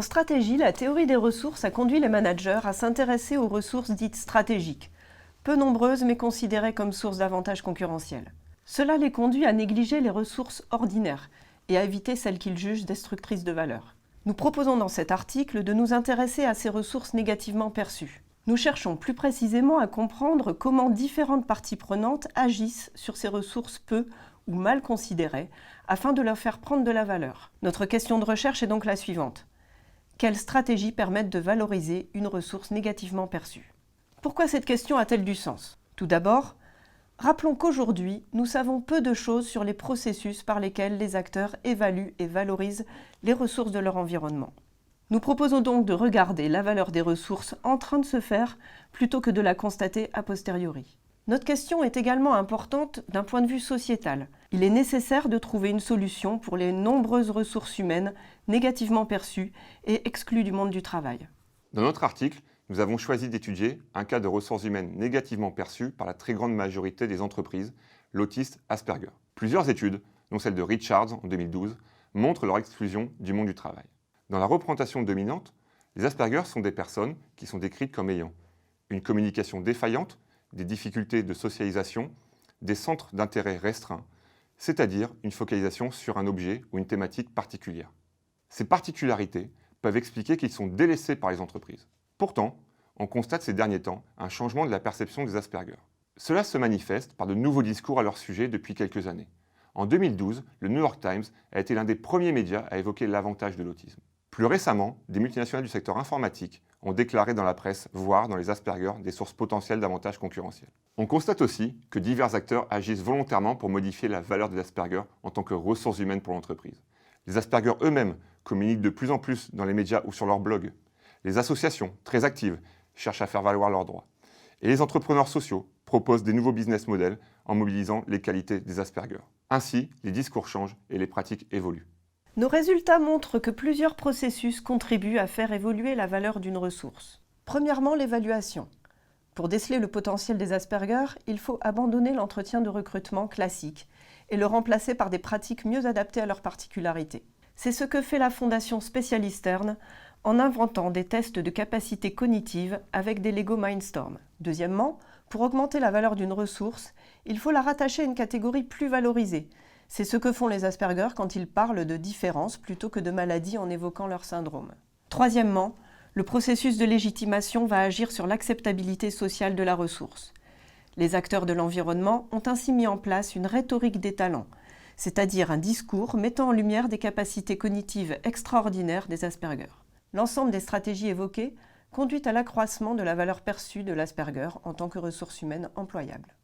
En stratégie, la théorie des ressources a conduit les managers à s'intéresser aux ressources dites stratégiques, peu nombreuses mais considérées comme source d'avantages concurrentiels. Cela les conduit à négliger les ressources ordinaires et à éviter celles qu'ils jugent destructrices de valeur. Nous proposons dans cet article de nous intéresser à ces ressources négativement perçues. Nous cherchons plus précisément à comprendre comment différentes parties prenantes agissent sur ces ressources peu ou mal considérées afin de leur faire prendre de la valeur. Notre question de recherche est donc la suivante. Quelles stratégies permettent de valoriser une ressource négativement perçue ? Pourquoi cette question a-t-elle du sens ? Tout d'abord, rappelons qu'aujourd'hui, nous savons peu de choses sur les processus par lesquels les acteurs évaluent et valorisent les ressources de leur environnement. Nous proposons donc de regarder la valeur des ressources en train de se faire plutôt que de la constater a posteriori. Notre question est également importante d'un point de vue sociétal. Il est nécessaire de trouver une solution pour les nombreuses ressources humaines négativement perçues et exclues du monde du travail. Dans notre article, nous avons choisi d'étudier un cas de ressources humaines négativement perçues par la très grande majorité des entreprises, l'autisme Asperger. Plusieurs études, dont celle de Richards en 2012, montrent leur exclusion du monde du travail. Dans la représentation dominante, les Asperger sont des personnes qui sont décrites comme ayant une communication défaillante, des difficultés de socialisation, des centres d'intérêt restreints, c'est-à-dire une focalisation sur un objet ou une thématique particulière. Ces particularités peuvent expliquer qu'ils sont délaissés par les entreprises. Pourtant, on constate ces derniers temps un changement de la perception des Asperger. Cela se manifeste par de nouveaux discours à leur sujet depuis quelques années. En 2012, le New York Times a été l'un des premiers médias à évoquer l'avantage de l'autisme. Plus récemment, des multinationales du secteur informatique ont déclaré dans la presse voir dans les Asperger des sources potentielles d'avantages concurrentiels. On constate aussi que divers acteurs agissent volontairement pour modifier la valeur des Asperger en tant que ressources humaines pour l'entreprise. Les Asperger eux-mêmes communiquent de plus en plus dans les médias ou sur leurs blogs. Les associations, très actives, cherchent à faire valoir leurs droits. Et les entrepreneurs sociaux proposent des nouveaux business models en mobilisant les qualités des Asperger. Ainsi, les discours changent et les pratiques évoluent. Nos résultats montrent que plusieurs processus contribuent à faire évoluer la valeur d'une ressource. Premièrement, l'évaluation. Pour déceler le potentiel des Asperger, il faut abandonner l'entretien de recrutement classique et le remplacer par des pratiques mieux adaptées à leurs particularités. C'est ce que fait la Fondation Specialisterne en inventant des tests de capacité cognitive avec des Lego Mindstorm. Deuxièmement, pour augmenter la valeur d'une ressource, il faut la rattacher à une catégorie plus valorisée. C'est ce que font les Asperger quand ils parlent de différence plutôt que de maladie en évoquant leur syndrome. Troisièmement, le processus de légitimation va agir sur l'acceptabilité sociale de la ressource. Les acteurs de l'environnement ont ainsi mis en place une rhétorique des talents, c'est-à-dire un discours mettant en lumière des capacités cognitives extraordinaires des Asperger. L'ensemble des stratégies évoquées conduit à l'accroissement de la valeur perçue de l'Asperger en tant que ressource humaine employable.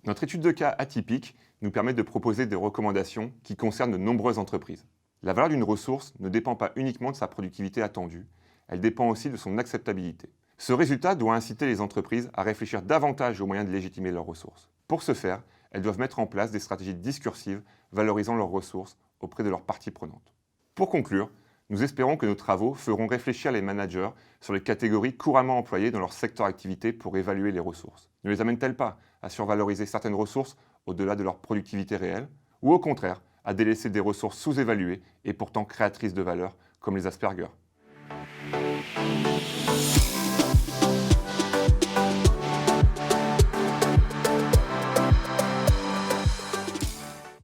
Notre étude de cas atypique nous permet de proposer des recommandations qui concernent de nombreuses entreprises. La valeur d'une ressource ne dépend pas uniquement de sa productivité attendue, elle dépend aussi de son acceptabilité. Ce résultat doit inciter les entreprises à réfléchir davantage aux moyens de légitimer leurs ressources. Pour ce faire, elles doivent mettre en place des stratégies discursives valorisant leurs ressources auprès de leurs parties prenantes. Pour conclure, nous espérons que nos travaux feront réfléchir les managers sur les catégories couramment employées dans leur secteur d'activité pour évaluer les ressources. Ne les amènent-elles pas à survaloriser certaines ressources au-delà de leur productivité réelle, ou au contraire, à délaisser des ressources sous-évaluées et pourtant créatrices de valeur, comme les Asperger ?